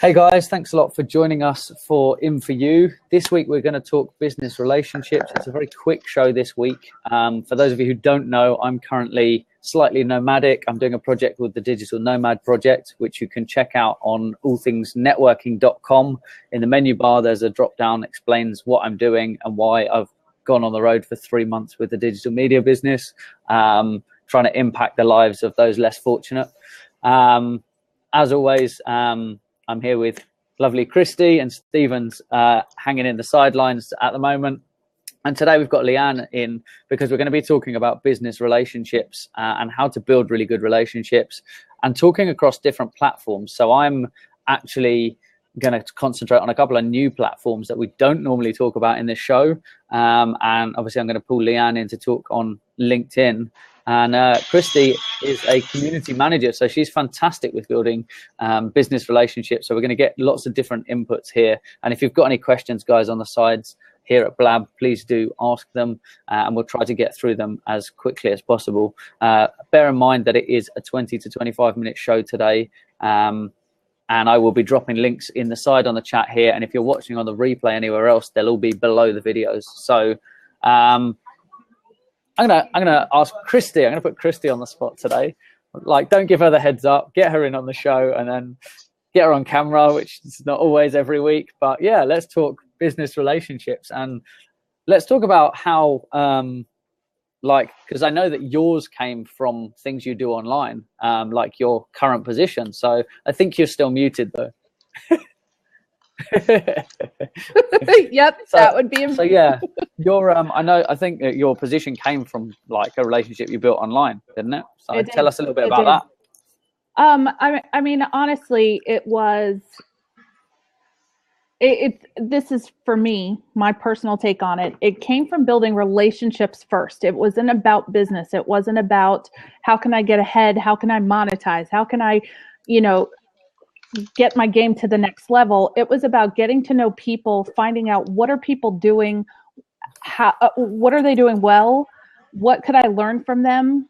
Hey guys, thanks a lot for joining us for In For You. This week we're going to talk business relationships. It's a very quick show this week. For those of you who don't know, I'm currently slightly nomadic. I'm doing a project with the Digital Nomad Project, which you can check out on AllThingsNetworking.com. In the menu bar, there's a drop down that explains what I'm doing and why I've gone on the road for 3 months with the digital media business, trying to impact the lives of those less fortunate. As always, I'm here with lovely Christy, and Stephen's hanging in the sidelines at the moment. And today we've got Leanne in because we're going to be talking about business relationships and how to build really good relationships and talking across different platforms. So I'm actually going to concentrate on a couple of new platforms that we don't normally talk about in this show. And obviously I'm going to pull Leanne in to talk on LinkedIn. And Christy is a community manager, so she's fantastic with building business relationships. So we're going to get lots of different inputs here. And if you've got any questions, guys, on the sides here at Blab, please do ask them, and we'll try to get through them as quickly as possible. Bear in mind that it is a 20 to 25-minute show today, and I will be dropping links in the side on the chat here. And if you're watching on the replay anywhere else, they'll all be below the videos. So I'm gonna ask Christy. I'm gonna put Christy on the spot today. Like, don't give her the heads up. Get her in on the show, and then get her on camera, which is not always every week. But yeah, let's talk business relationships, and let's talk about how, because I know that yours came from things you do online, like your current position. So I think you're still muted though. Yep, so, that would be. So yeah, I think that your position came from like a relationship you built online, didn't it? So tell us a little bit about that. I mean, honestly, it was. This is for me, my personal take on it. It came from building relationships first. It wasn't about business. It wasn't about how can I get ahead? How can I monetize? How can I, get my game to the next level? It was about getting to know people, finding out what are people doing, what are they doing well, what could I learn from them.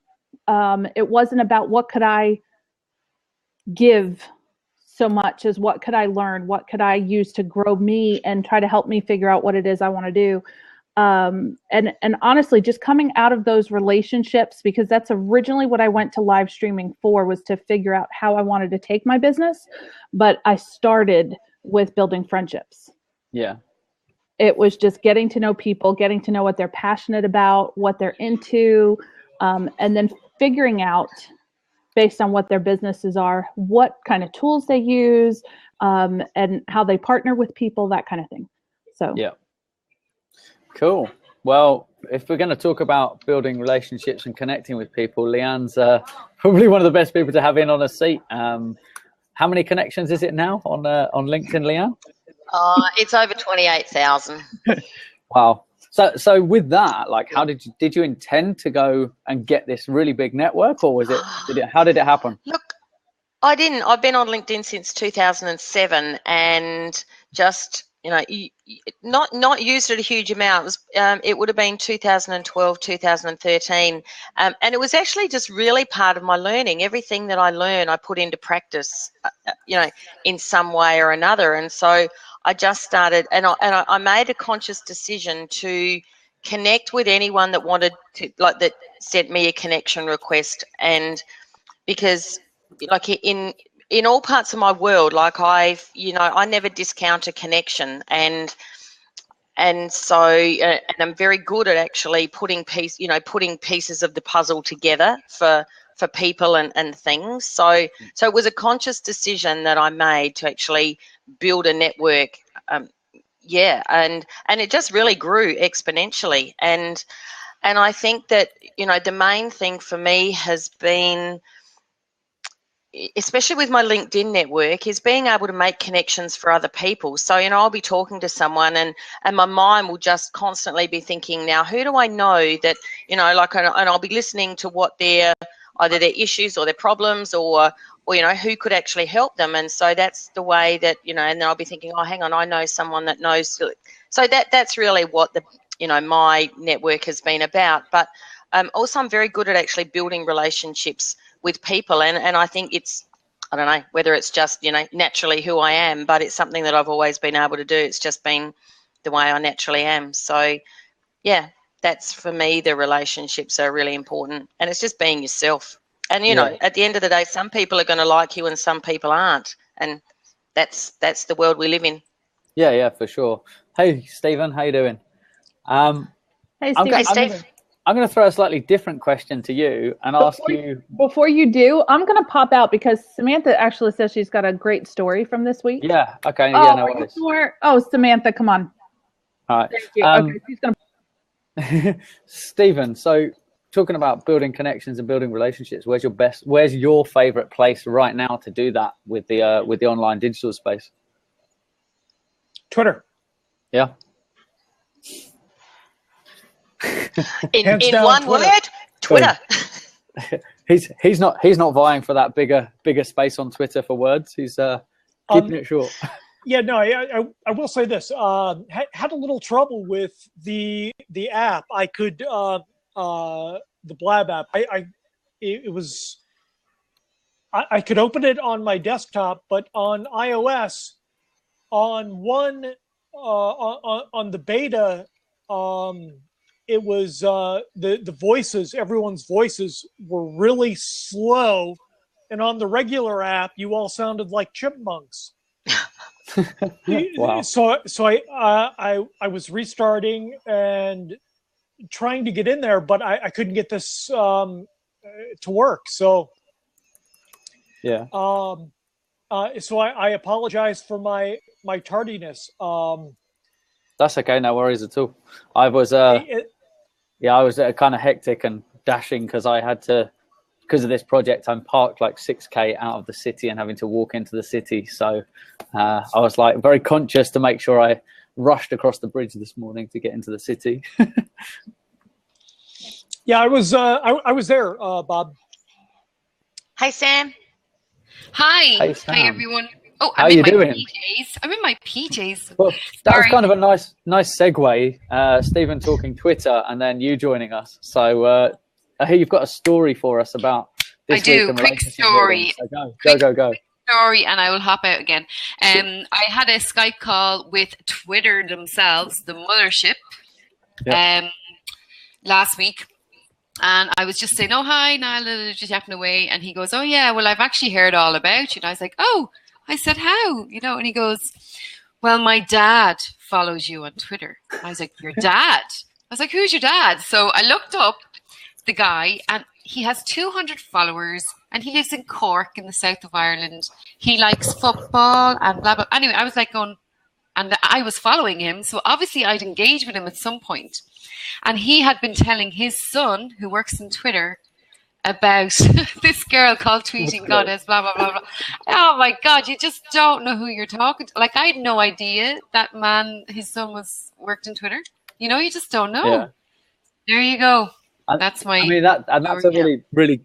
It wasn't about what could I give so much as what could I learn, what could I use to grow me and try to help me figure out what it is I want to do. And honestly, just coming out of those relationships, because that's originally what I went to live streaming for, was to figure out how I wanted to take my business. But I started with building friendships. Yeah. It was just getting to know people, getting to know what they're passionate about, what they're into, and then figuring out, based on what their businesses are, what kind of tools they use, and how they partner with people, that kind of thing. So yeah. Cool. Well, if we're going to talk about building relationships and connecting with people, Leanne's probably one of the best people to have in on a seat. How many connections is it now on LinkedIn, Leanne? It's over 28,000. Wow. So with that, like, how did you intend to go and get this really big network, or how did it happen? Look, I didn't. I've been on LinkedIn since 2007, and just not used it a huge amount. It would have been 2012, 2013, and it was actually just really part of my learning. Everything that I learn, I put into practice, in some way or another. And so I just started, and I made a conscious decision to connect with anyone that wanted to, that sent me a connection request. And because, in all parts of my world, I never discount a connection, and so I'm very good at actually putting pieces of the puzzle together for people and things. So it was a conscious decision that I made to actually build a network. And it just really grew exponentially. And I think that, the main thing for me has been, especially with my LinkedIn network, is being able to make connections for other people. So, I'll be talking to someone and my mind will just constantly be thinking, now, who do I know that, and I'll be listening to what either their issues or their problems or who could actually help them. And so that's the way that, and then I'll be thinking, oh, hang on, I know someone that knows. So that's really what my network has been about. But also I'm very good at actually building relationships with people. And I think I don't know whether it's just, naturally who I am, but it's something that I've always been able to do. It's just been the way I naturally am. So, yeah, that's for me, the relationships are really important. And it's just being yourself. And, at the end of the day, some people are going to like you and some people aren't. And that's the world we live in. Yeah, for sure. Hey, Stephen, how you doing? Hey, Steve. I'm going to throw a slightly different question to you and ask you. Before you do, I'm going to pop out because Samantha actually says she's got a great story from this week. Yeah. Okay. Oh, yeah. No worries. Sure? Oh, Samantha, come on. All right. Thank you. Okay, she's going to. Stephen, so talking about building connections and building relationships, where's your favorite place right now to do that with the online digital space? Twitter. Yeah. In one word, Twitter. He's not vying for that bigger space on Twitter for words. He's keeping it short. Yeah, no, I will say this. Had a little trouble with the app. I could the Blab app. I could open it on my desktop, but on iOS, on the beta, it was the voices. Everyone's voices were really slow, and on the regular app, you all sounded like chipmunks. Wow. So I was restarting and trying to get in there, but I couldn't get this to work. So yeah. So I apologize for my tardiness. That's okay. No worries at all. I was I was kind of hectic and dashing because I had to. Because of this project, I'm parked like 6K out of the city and having to walk into the city. So I was like very conscious to make sure I rushed across the bridge this morning to get into the city. Yeah, I was there, Bob. Hey, Sam. Hi. Hey, Sam. Hi, everyone. Oh, How are you doing? PJs. I'm in my PJs. Well, that was kind of a nice segue. Stephen talking Twitter and then you joining us. So I hear you've got a story for us about this I do. week. Quick story. So go. Story, and I will hop out again. I had a Skype call with Twitter themselves, the mothership, last week. And I was just saying, oh, hi, Niall, just yapping away. And he goes, oh, yeah, well, I've actually heard all about you. And I was like, oh, I said, how? And he goes, well, my dad follows you on Twitter. I was like, your dad? I was like, who's your dad? So I looked up the guy, and he has 200 followers, and he lives in Cork in the south of Ireland. He likes football and blah, blah. Anyway, I was like going, and I was following him. So obviously I'd engage with him at some point. And he had been telling his son, who works in Twitter, about this girl called Tweeting Goddess, blah, blah, blah, blah. Oh, my God, you just don't know who you're talking to. Like, I had no idea that man, his son worked in Twitter. You just don't know. Yeah. There you go. That's my... that's a really, really,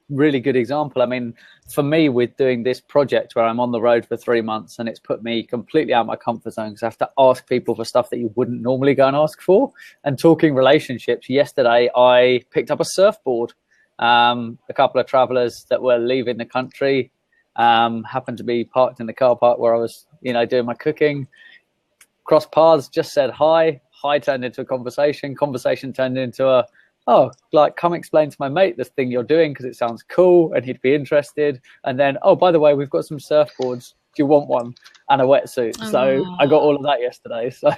really good example. I mean, for me, with doing this project where I'm on the road for 3 months and it's put me completely out of my comfort zone because I have to ask people for stuff that you wouldn't normally go and ask for. And talking relationships, yesterday I picked up a surfboard. A couple of travelers that were leaving the country happened to be parked in the car park where I was, doing my cooking. Crossed paths, just said hi. Hi turned into a conversation. Conversation turned into come explain to my mate this thing you're doing because it sounds cool and he'd be interested. And then, oh, by the way, we've got some surfboards. Do you want one? And a wetsuit. Oh. So I got all of that yesterday. So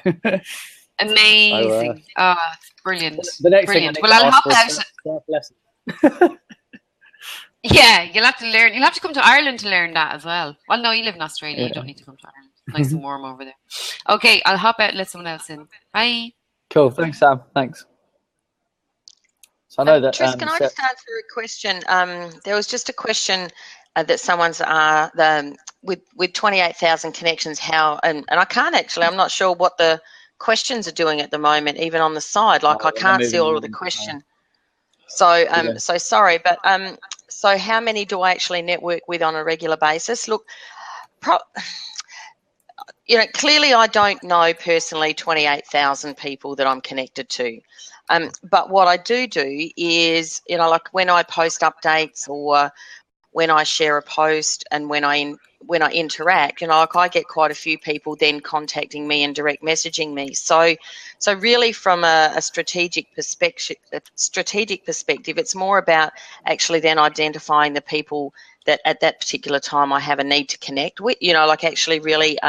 amazing. It's brilliant. The next brilliant. thing Well, I'll hop out. Surf lesson. Yeah, you'll have to learn. You'll have to come to Ireland to learn that as well. Well, no, you live in Australia. Yeah. You don't need to come to Ireland. It's nice and warm over there. Okay, I'll hop out and let someone else in. Bye. Cool. Thanks, Sam. Thanks. So I know that. Tris, can I just answer a question? There was just a question that someone's with 28,000 connections. How and I can't actually. I'm not sure what the questions are doing at the moment, even on the side. Like I can't see all of the question. So so sorry, but so how many do I actually network with on a regular basis? Look, clearly I don't know personally 28,000 people that I'm connected to. But what I do is, like when I post updates or when I share a post and when I interact, like I get quite a few people then contacting me and direct messaging me. So really from a strategic perspective, it's more about actually then identifying the people that at that particular time I have a need to connect with, like actually really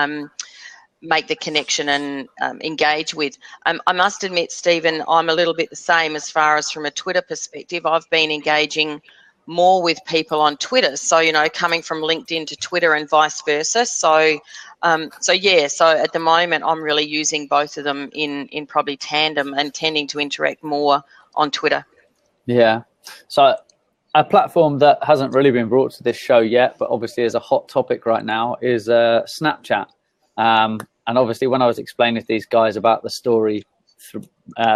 make the connection and engage with. I must admit, Stephen, I'm a little bit the same as far as from a Twitter perspective. I've been engaging more with people on Twitter. So, coming from LinkedIn to Twitter and vice versa. So at the moment, I'm really using both of them in probably tandem and tending to interact more on Twitter. Yeah. So a platform that hasn't really been brought to this show yet, but obviously is a hot topic right now, is Snapchat. And obviously when I was explaining to these guys about the story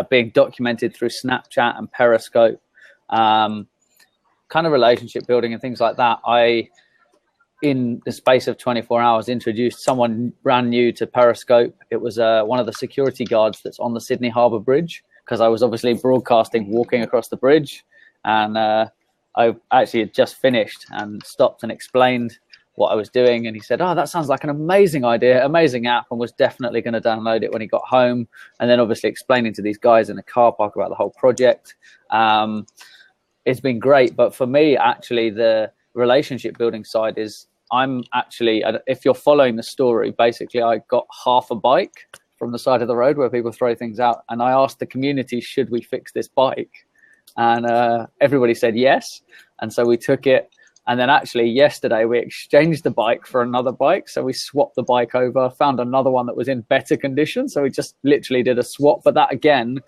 being documented through Snapchat and Periscope, kind of relationship building and things like that, I, in the space of 24 hours, introduced someone brand new to Periscope. It was one of the security guards that's on the Sydney Harbour Bridge, because I was obviously broadcasting walking across the bridge, and I actually had just finished and stopped and explained what I was doing, and he said, "Oh, that sounds like an amazing idea, amazing app," and was definitely going to download it when he got home. And then obviously explaining to these guys in the car park about the whole project. It's been great, but for me, actually, the relationship building side is, I'm actually, if you're following the story, basically I got half a bike from the side of the road where people throw things out, and I asked the community, should we fix this bike? And everybody said yes, and so we took it. And then actually yesterday we exchanged the bike for another bike. So we swapped the bike over, found another one that was in better condition. So we just literally did a swap. But that, again,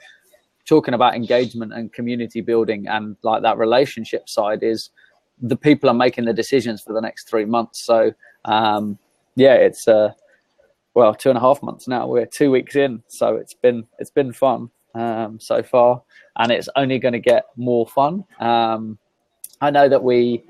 talking about engagement and community building and like that relationship side, is the people are making the decisions for the next 3 months. So it's 2.5 months now. We're 2 weeks in, so it's been fun so far, and it's only going to get more fun. I know that we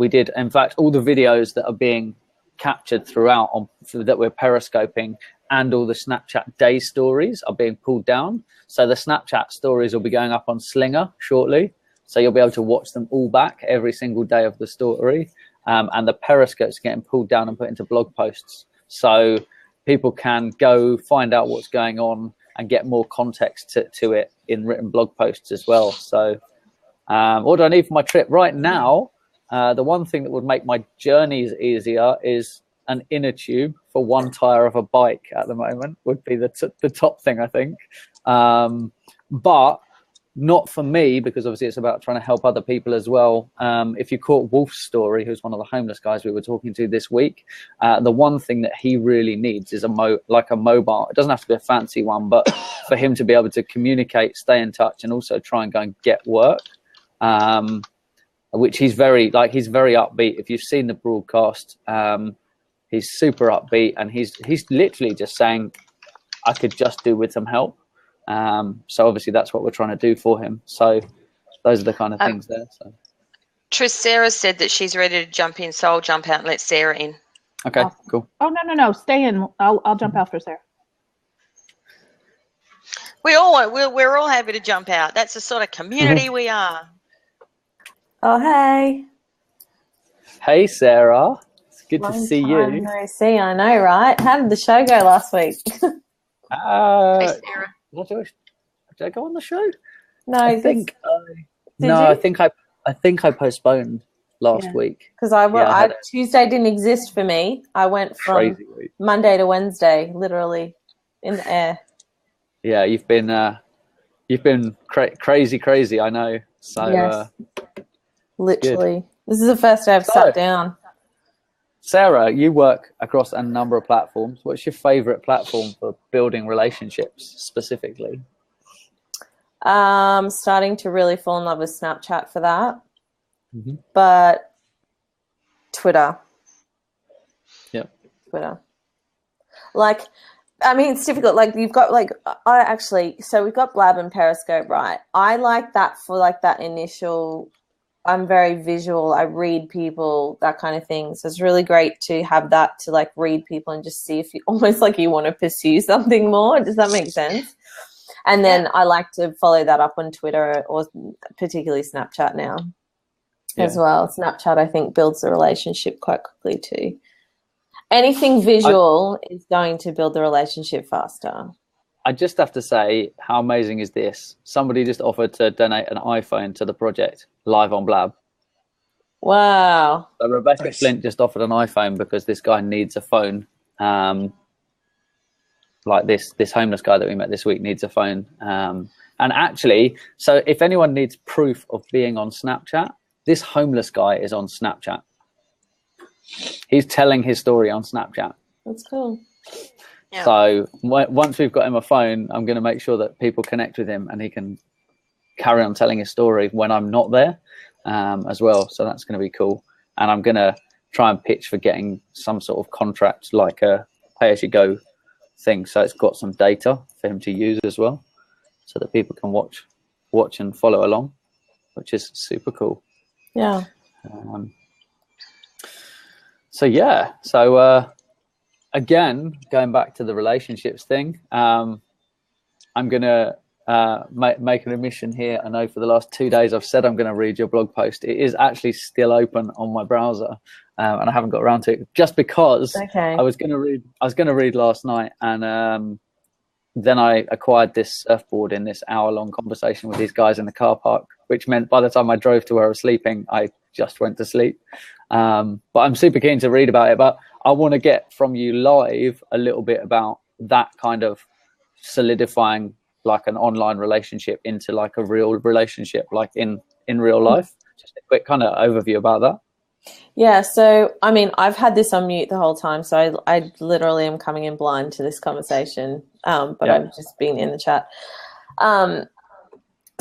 did, in fact, all the videos that are being captured throughout that we're periscoping, and all the Snapchat day stories are being pulled down. So the Snapchat stories will be going up on Slinger shortly. So you'll be able to watch them all back every single day of the story. And the Periscope's getting pulled down and put into blog posts. So people can go find out what's going on and get more context to it in written blog posts as well. So what do I need for my trip? Right now, the one thing that would make my journeys easier is an inner tube for one tire of a bike at the moment would be the top thing, I think. But not for me, because obviously it's about trying to help other people as well. If you caught Wolf's story, who's one of the homeless guys we were talking to this week, the one thing that he really needs is a mobile. It doesn't have to be a fancy one, but for him to be able to communicate, stay in touch, and also try and go and get work. Which he's very upbeat. If you've seen the broadcast, he's super upbeat, and he's literally just saying, I could just do with some help. So obviously that's what we're trying to do for him. So those are the kind of things there. So Trish, Sarah said that she's ready to jump in, so I'll jump out and let Sarah in. Okay, cool. Oh, no, stay in. I'll jump out for Sarah. We're all happy to jump out. That's the sort of community we are. Oh, hey. Hey, Sarah. It's good to see you. No, see, I know, right? How did the show go last week? Hey, Sarah. Did I go on the show? No, I think I postponed last week. Because Tuesday didn't exist for me. I went from Monday to Wednesday, literally in the air. Yeah, you've been crazy. I know. So yes. Literally, this is the first day I've sat down. Sarah, you work across a number of platforms. What's your favorite platform for building relationships specifically? Starting to really fall in love with Snapchat for that. Mm-hmm. But Twitter. Yeah. Twitter. It's difficult. You've got so we've got Blab and Periscope, right? I like that for that initial. I'm very visual. I read people, that kind of thing. So it's really great to have that to read people and just see if you almost you want to pursue something more. Does that make sense? And then I like to follow that up on Twitter, or particularly Snapchat now. as well. Snapchat, I think, builds the relationship quite quickly too. Anything visual is going to build the relationship faster. I just have to say, how amazing is this? Somebody just offered to donate an iPhone to the project live on Blab. Wow. So Rebecca Flint just offered an iPhone because this guy needs a phone. Like this homeless guy that we met this week needs a phone. And actually, so if anyone needs proof of being on Snapchat, this homeless guy is on Snapchat. He's telling his story on Snapchat. That's cool. Yeah. So once we've got him a phone, I'm going to make sure that people connect with him and he can carry on telling his story when I'm not there as well. So that's going to be cool. And I'm going to try and pitch for getting some sort of contract, like a pay-as-you-go thing. So it's got some data for him to use as well, so that people can watch and follow along, which is super cool. Yeah. So again, going back to the relationships thing, I'm going to make an admission here. I know for the last 2 days I've said I'm going to read your blog post. It is actually still open on my browser, and I haven't got around to it just because I was going to read last night, and then I acquired this surfboard in this hour-long conversation with these guys in the car park, which meant by the time I drove to where I was sleeping, I just went to sleep. But I'm super keen to read about it. But I want to get from you live a little bit about that kind of solidifying like an online relationship into like a real relationship, like in real life. Just a quick kind of overview about that. Yeah, so I mean, I've had this on mute the whole time, so I literally am coming in blind to this conversation, but I've just been in the chat.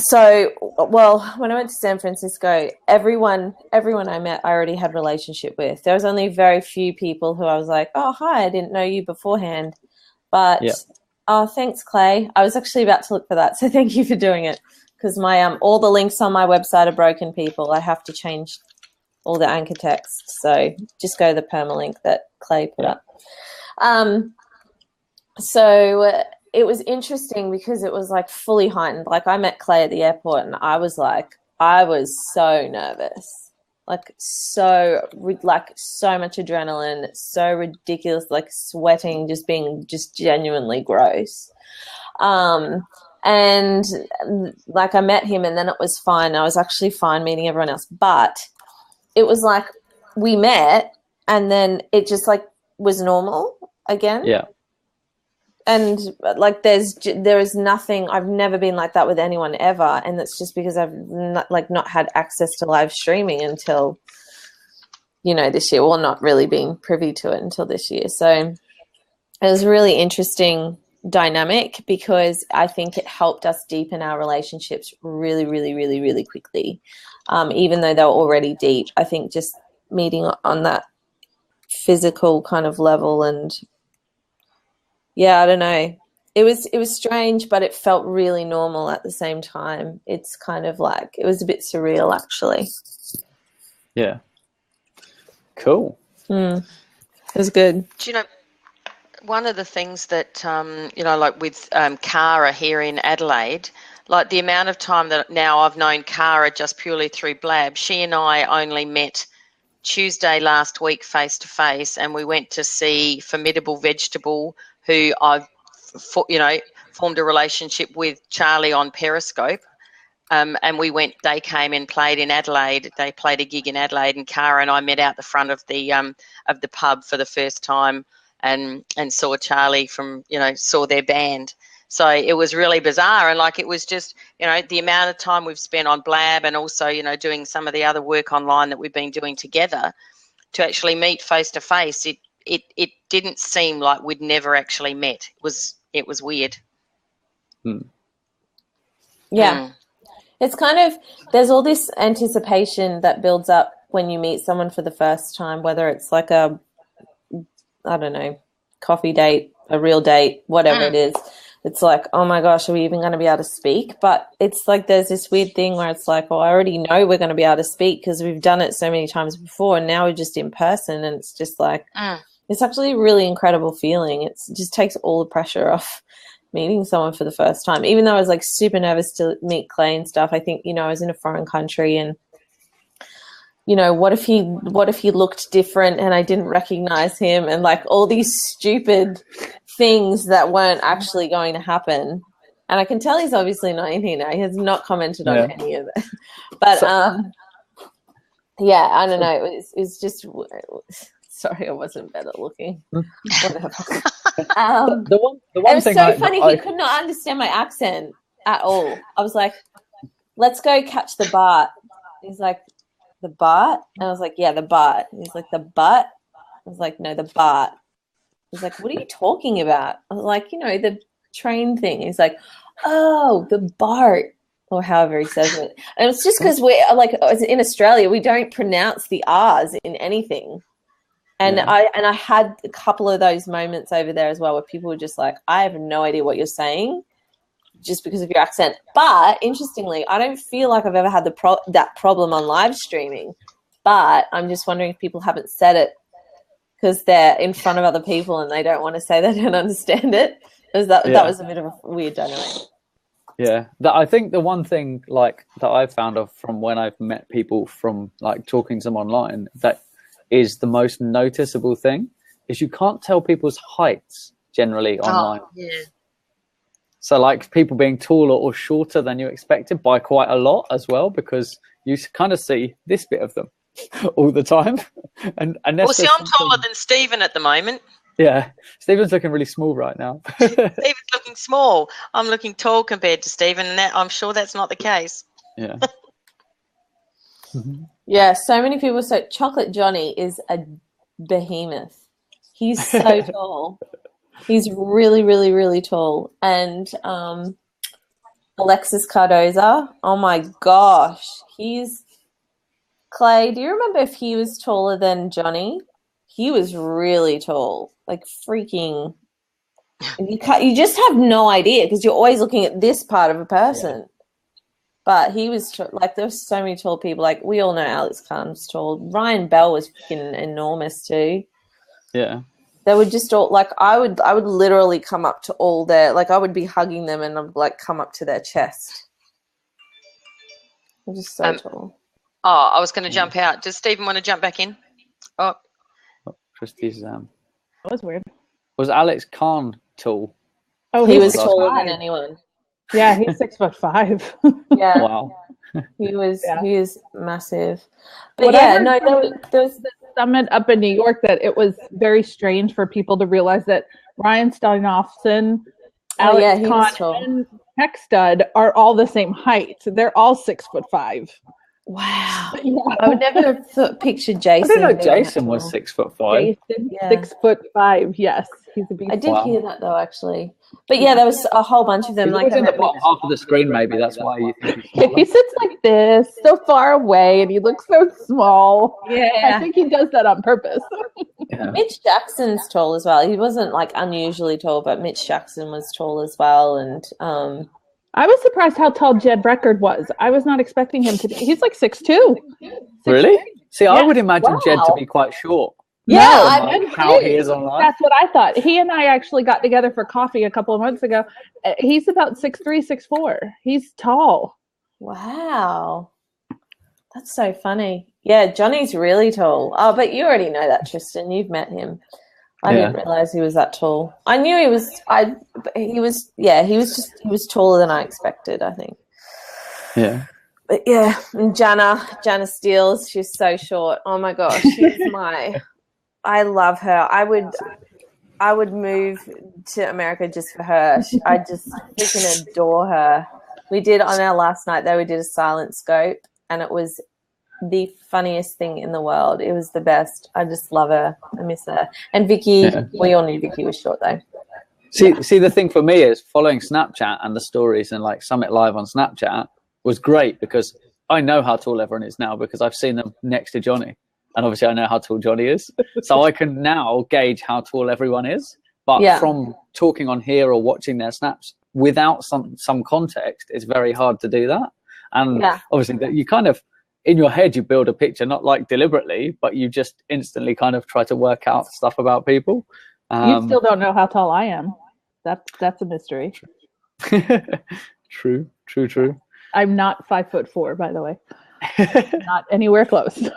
So, well, when I went to San Francisco, everyone I met, I already had a relationship with. There was only very few people who I was like, oh, hi, I didn't know you beforehand. But, oh, thanks, Clay. I was actually about to look for that, so thank you for doing it, because my all the links on my website are broken, people. I have to change all the anchor text. So just go to the permalink that Clay put up. So it was interesting because it was like fully heightened. Like I met Clay at the airport and I was so nervous, so much adrenaline, so ridiculous, like sweating, just being just genuinely gross. And like I met him and then it was fine. I was actually fine meeting everyone else, but it was like we met and then it just like was normal again. Yeah. And like there is nothing, I've never been like that with anyone ever. And that's just because I've not had access to live streaming until, this year. Well, not really being privy to it until this year. So it was a really interesting dynamic because I think it helped us deepen our relationships really, really, really, really quickly. Even though they were already deep, I think just meeting on that physical kind of level and I don't know. It was strange, but it felt really normal at the same time. It's kind of like, it was a bit surreal actually. Yeah. Cool. It was good. Do you know, one of the things that, like with Cara here in Adelaide, like the amount of time that now I've known Cara just purely through Blab, she and I only met Tuesday last week face to face, and we went to see Formidable Vegetable, who I've, formed a relationship with, Charlie, on Periscope. And they came and played in Adelaide. They played a gig in Adelaide, and Cara and I met out the front of the pub for the first time and saw Charlie saw their band. So it was really bizarre. And like, it was just, the amount of time we've spent on Blab and also, doing some of the other work online that we've been doing together, to actually meet face to face, it didn't seem like we'd never actually met. It was weird. Yeah. It's kind of, there's all this anticipation that builds up when you meet someone for the first time, whether it's like a, I don't know, coffee date, a real date, whatever it is. It's like, oh my gosh, are we even going to be able to speak? But it's like there's this weird thing where it's like, oh, I already know we're going to be able to speak because we've done it so many times before, and now we're just in person, and it's just like, it's actually a really incredible feeling. It just takes all the pressure off meeting someone for the first time. Even though I was like super nervous to meet Clay and stuff, I think, I was in a foreign country and you know, what if he looked different and I didn't recognize him, and like all these stupid things that weren't actually going to happen. And I can tell he's obviously not in here now. He has not commented on any of it. But yeah, I don't know. It was just sorry, I wasn't better looking. Whatever. The one it was thing so funny. He could not understand my accent at all. I was like, "Let's go catch the Bart." He's like, "The Bart?" And I was like, "Yeah, the Bart." He's like, "The butt?" I was like, "No, the Bart." He's like, "What are you talking about?" I was like, "You know, the train thing." He's like, "Oh, the Bart," or however he says it. And it's just because we're like, in Australia, we don't pronounce the R's in anything. And I had a couple of those moments over there as well, where people were just like, "I have no idea what you're saying," just because of your accent. But interestingly, I don't feel like I've ever had that problem on live streaming. But I'm just wondering if people haven't said it because they're in front of other people and they don't want to say they don't understand it. Because that was a bit of a weird dynamic. Yeah, I think the one thing like that I've found of from when I've met people from like talking to them online, that is the most noticeable thing, is you can't tell people's heights generally online. Yeah. So like people being taller or shorter than you expected by quite a lot as well, because you kind of see this bit of them all the time. And well, see, I'm taller than Stephen at the moment. Yeah, Stephen's looking really small right now. Stephen's looking small. I'm looking tall compared to Stephen, and I'm sure that's not the case. Yeah. Yeah, so many people say Chocolate Johnny is a behemoth. He's so tall. He's really, really, really tall. And Alexis Cardoza, oh my gosh, Clay, do you remember if he was taller than Johnny? He was really tall, like freaking. You just have no idea because you're always looking at this part of a person. Yeah. But he was like, there were so many tall people. Like we all know Alex Khan's tall. Ryan Bell was freaking enormous too. Yeah. They were just all like, I would literally come up to all their, like I would be hugging them and I'd like come up to their chest. They're just so tall. Oh, I was going to jump out. Does Stephen want to jump back in? Oh, Christy's that was weird. Was Alex Khan tall? Oh, he was taller than anyone. Yeah, he's 6'5". Yeah. Wow. He is massive. But there was the summit up in New York that it was very strange for people to realize that Ryan Steinhoffson, Alex Khan, and Tech Stud are all the same height. They're all 6'5". Wow. Yeah. I would never have pictured Jason. I didn't know Jason was 6'5". Jason, 6'5", yes. He's a beast. I did hear that though, actually. But yeah, there was a whole bunch of them. He was in the bottom half of the screen, maybe. That's why you think he sits like this, so far away, and he looks so small. Yeah. I think he does that on purpose. Yeah. Mitch Jackson's tall as well. He wasn't like unusually tall, but Mitch Jackson was tall as well. And I was surprised how tall Jed Breckard was. I was not expecting him to be. He's like 6'2". Really? See, I would imagine Jed to be quite short. Yeah, how he is online. That's what I thought. He and I actually got together for coffee a couple of months ago. He's about 6'3", 6'4". He's tall. Wow. That's so funny. Yeah, Johnny's really tall. Oh, but you already know that, Tristan. You've met him. I didn't realize he was that tall. I knew he was. He was taller than I expected, I think. Yeah. But yeah, and Jana Steele, she's so short. Oh my gosh, she's I love her. I would move to America just for her. I just freaking adore her. We did on our last night though. We did a silent scope, and it was the funniest thing in the world. It was the best. I just love her. I miss her. And Vicky, we all knew Vicky was short though. See, the thing for me is following Snapchat and the stories and like Summit Live on Snapchat was great because I know how tall everyone is now because I've seen them next to Johnny. And obviously I know how tall Johnny is. So I can now gauge how tall everyone is. But from talking on here or watching their snaps without some context, it's very hard to do that. And obviously that you kind of, in your head, you build a picture, not like deliberately, but you just instantly kind of try to work out stuff about people. You still don't know how tall I am. That's a mystery. True. I'm not 5'4", by the way. Not anywhere close.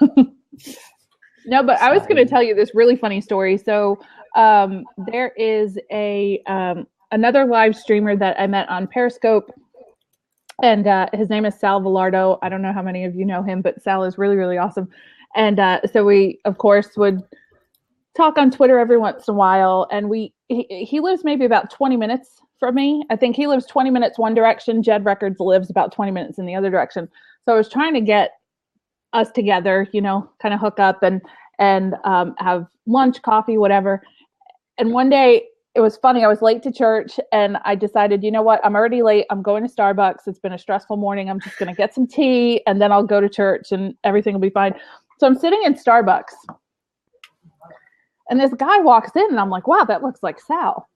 No, but I was going to tell you this really funny story. So there is another live streamer that I met on Periscope, and his name is Sal Velardo. I don't know how many of you know him, but Sal is really, really awesome. And so we, of course, would talk on Twitter every once in a while. And he lives maybe about 20 minutes from me. I think he lives 20 minutes one direction. Jed Records lives about 20 minutes in the other direction. So I was trying to get us together, you know, kind of hook up and have lunch, coffee, whatever. And one day, it was funny. I was late to church, and I decided, you know what? I'm already late. I'm going to Starbucks. It's been a stressful morning. I'm just going to get some tea, and then I'll go to church, and everything will be fine. So I'm sitting in Starbucks, and this guy walks in, and I'm like, wow, that looks like Sal.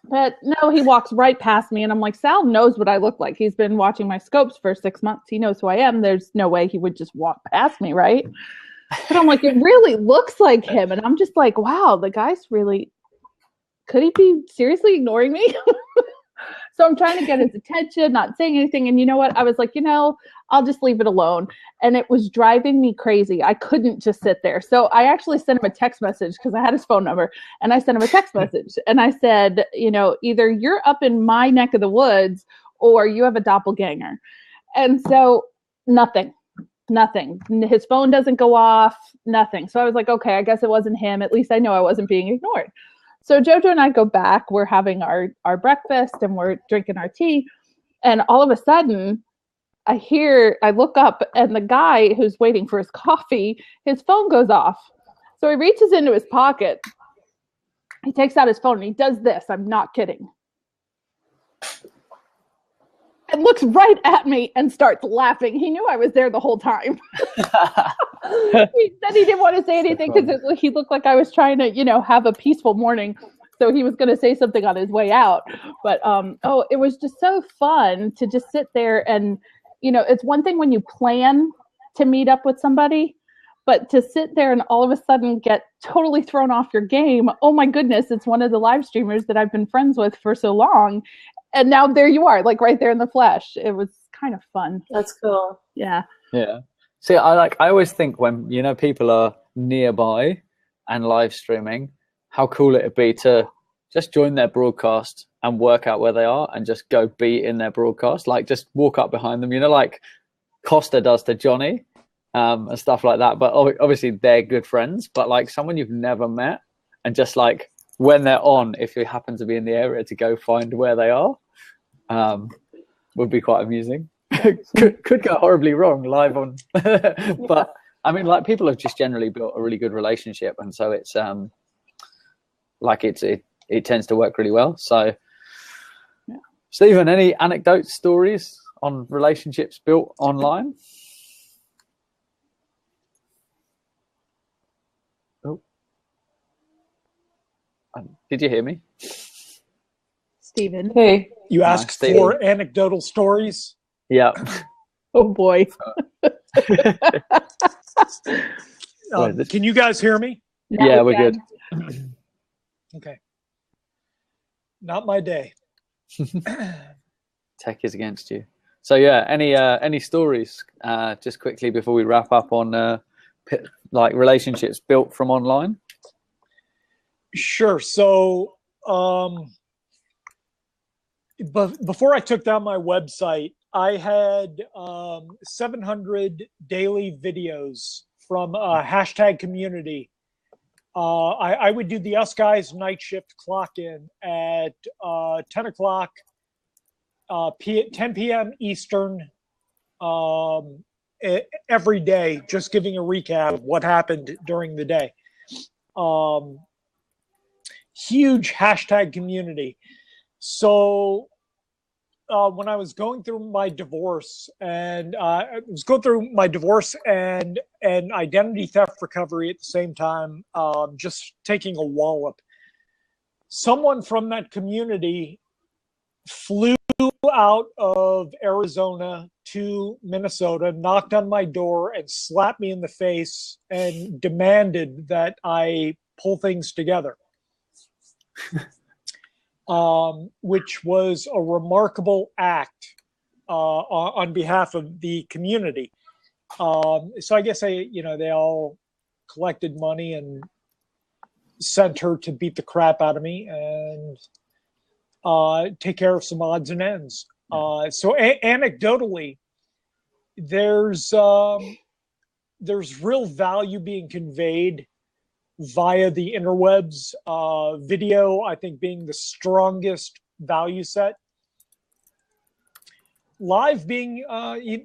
But no, he walks right past me, and I'm like, Sal knows what I look like. He's been watching my scopes for 6 months. He knows who I am. There's no way he would just walk past me, right? But I'm like, it really looks like him. And I'm just like, wow, the guy's really... Could he be seriously ignoring me? So I'm trying to get his attention, not saying anything. And you know what? I was like, I'll just leave it alone. And it was driving me crazy. I couldn't just sit there. So I actually sent him a text message because I had his phone number. And I sent him a text message. And I said, either you're up in my neck of the woods or you have a doppelganger. And so nothing. His phone doesn't go off, nothing. So I was like, okay, I guess it wasn't him. At least I know I wasn't being ignored. So Jojo and I go back, we're having our breakfast and we're drinking our tea. And all of a sudden I look up and the guy who's waiting for his coffee, his phone goes off. So he reaches into his pocket. He takes out his phone and he does this. I'm not kidding. And looks right at me and starts laughing. He knew I was there the whole time. He said he didn't want to say anything because he looked like I was trying to, have a peaceful morning. So he was going to say something on his way out. But, it was just so fun to just sit there and, it's one thing when you plan to meet up with somebody, but to sit there and all of a sudden get totally thrown off your game. Oh my goodness, it's one of the live streamers that I've been friends with for so long. And now there you are, like right there in the flesh. It was kind of fun. That's cool. Yeah. Yeah. See, I always think when, people are nearby and live streaming, how cool it'd be to just join their broadcast and work out where they are and just go be in their broadcast. Like just walk up behind them, like Costa does to Johnny and stuff like that. But obviously they're good friends, but like someone you've never met and just like when they're on, if you happen to be in the area to go find where they are, would be quite amusing. could go horribly wrong live on, but I mean, like people have just generally built a really good relationship, and so it's it tends to work really well. So, yeah. Stephen, any anecdotes, stories on relationships built online? Oh, did you hear me, Stephen? Hey, you asked for anecdotal stories. Yeah. Oh boy. Can you guys hear me? Yeah, we're good. Okay. Not my day. Tech is against you. So yeah, any stories just quickly before we wrap up on like relationships built from online? Sure. So before I took down my website, I had 700 daily videos from a hashtag community. I would do the Us Guys night shift clock in at 10 o'clock, 10 p.m. Eastern every day, just giving a recap of what happened during the day. Huge hashtag community. So when I was going through my divorce and identity theft recovery at the same time, just taking a wallop, someone from that community flew out of Arizona to Minnesota, knocked on my door and slapped me in the face and demanded that I pull things together. Which was a remarkable act on behalf of the community. So I guess they all collected money and sent her to beat the crap out of me and take care of some odds and ends. So anecdotally, there's real value being conveyed via the interwebs. Video, I think, being the strongest value set. Live being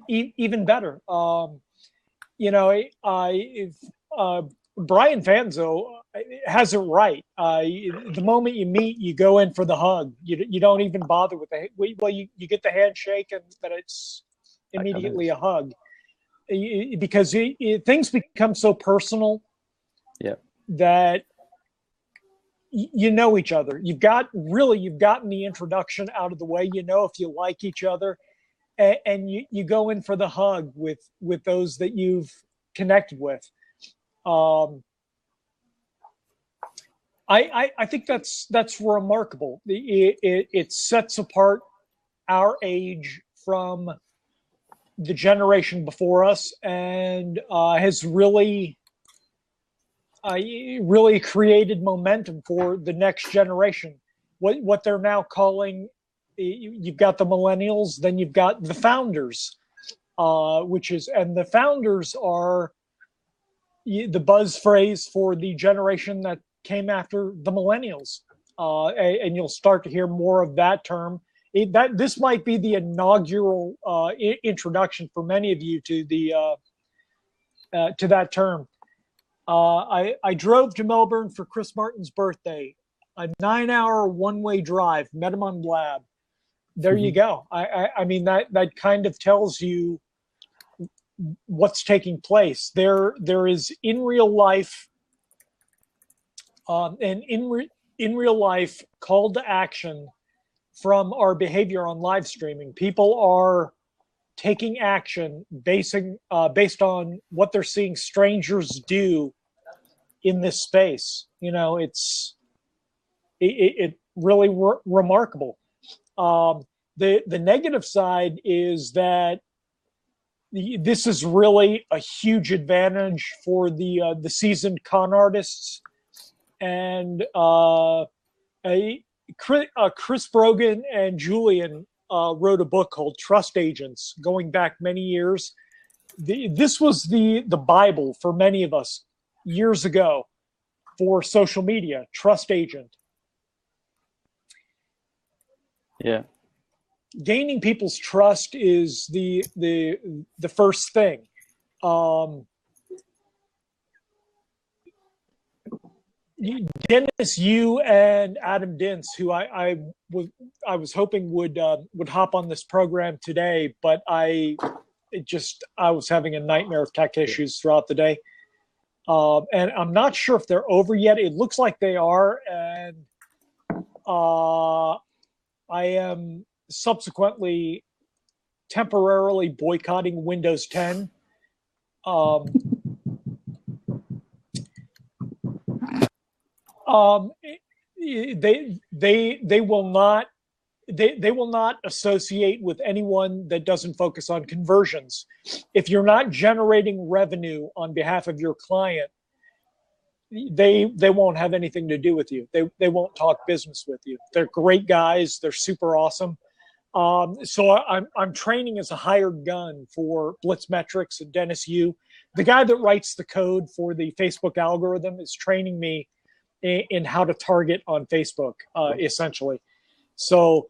even better. Brian Fanzo has it right. The moment you meet, you go in for the hug. You don't even bother with you get the handshake, and then it's immediately a hug. Because things become so personal that you know each other. You've gotten the introduction out of the way. You know if you like each other, and you go in for the hug with those that you've connected with. I think that's remarkable. It sets apart our age from the generation before us, and has really created momentum for the next generation. What they're now calling, you've got the millennials, then you've got the founders, and the founders are the buzz phrase for the generation that came after the millennials, and you'll start to hear more of that term. This might be the inaugural introduction for many of you to that term. I drove to Melbourne for Chris Martin's birthday, a 9-hour one-way drive. Met him on Blab. There you go. I mean that kind of tells you what's taking place. There is in real life, and in real life call to action from our behavior on live streaming. People are taking action based on what they're seeing strangers do in this space. It's really remarkable. The negative side is that this is really a huge advantage for the seasoned con artists, and Chris Brogan and Julian wrote a book called Trust Agents, going back many years. This was the Bible for many of us years ago for social media. Trust Agent. Yeah. Gaining people's trust is the first thing. Dennis, you and Adam Dintz, who I was hoping would hop on this program today, but I was having a nightmare of tech issues throughout the day, and I'm not sure if they're over yet. It looks like they are, and I am subsequently temporarily boycotting Windows 10. They will not associate with anyone that doesn't focus on conversions. If you're not generating revenue on behalf of your client, they won't have anything to do with you. They won't talk business with you. They're great guys. They're super awesome. So I'm training as a hired gun for Blitzmetrics and Dennis Yu. The guy that writes the code for the Facebook algorithm is training me in how to target on Facebook, essentially. So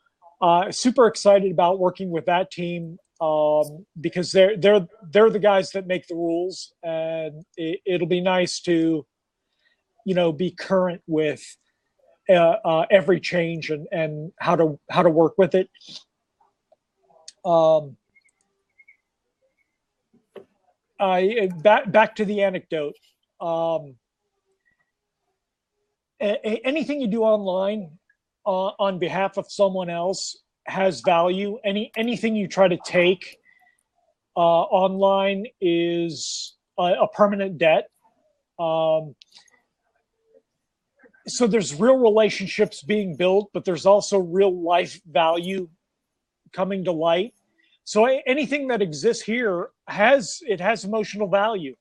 super excited about working with that team, because they're the guys that make the rules, and it'll be nice to be current with every change and how to work with it. Back to the anecdote. Anything you do online on behalf of someone else has value. Anything you try to take online is a permanent debt. So there's real relationships being built, but there's also real life value coming to light. So anything that exists here has emotional value,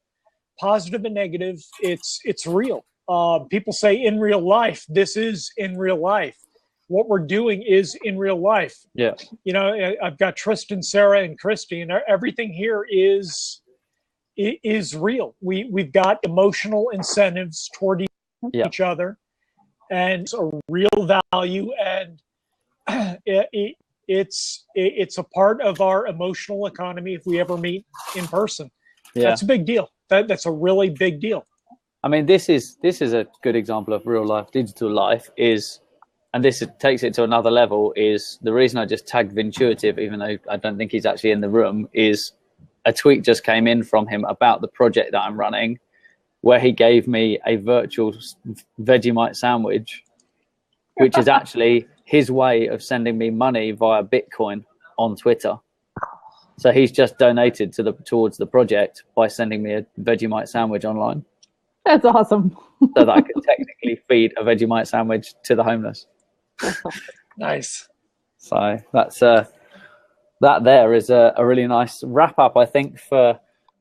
positive and negative. It's real. People say in real life, this is in real life. What we're doing is in real life. Yeah. You know, I've got Tristan, Sarah, and Christy, and everything here is real. We've got emotional incentives toward each other, and it's a real value, and it's a part of our emotional economy if we ever meet in person. Yeah. That's a big deal. That's a really big deal. I mean, this is a good example of real life, digital life is, and this takes it to another level, is the reason I just tagged Vintuitive, even though I don't think he's actually in the room, is a tweet just came in from him about the project that I'm running, where he gave me a virtual Vegemite sandwich, which is actually his way of sending me money via Bitcoin on Twitter. So he's just donated towards the project by sending me a Vegemite sandwich online. That's awesome. So that I can technically feed a Vegemite sandwich to the homeless. Nice. So that's that there is a really nice wrap up, I think, for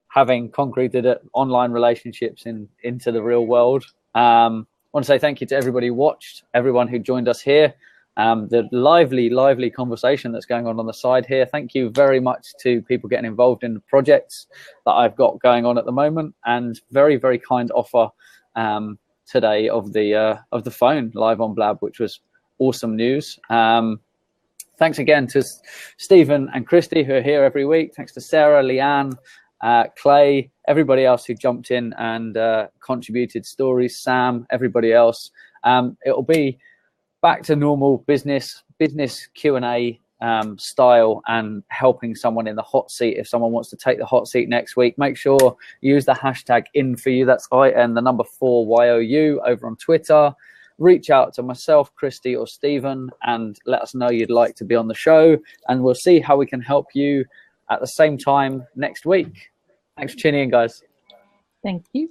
having concreted online relationships into the real world. I want to say thank you to everybody who watched, everyone who joined us here. The lively conversation that's going on the side here. Thank you very much to people getting involved in the projects that I've got going on at the moment, and very, very kind offer today of the phone live on Blab, which was awesome news. Thanks again to Stephen and Christy, who are here every week. Thanks to Sarah, Leanne, Clay, everybody else who jumped in and contributed stories, Sam, everybody else. It'll be back to normal business Q&A style, and helping someone in the hot seat if someone wants to take the hot seat next week. Make sure you use the hashtag #INFOYOU, that's IN4YOU over on Twitter. Reach out to myself, Christy, or Stephen, and let us know you'd like to be on the show, and we'll see how we can help you at the same time next week. Thanks for tuning in, guys. Thank you.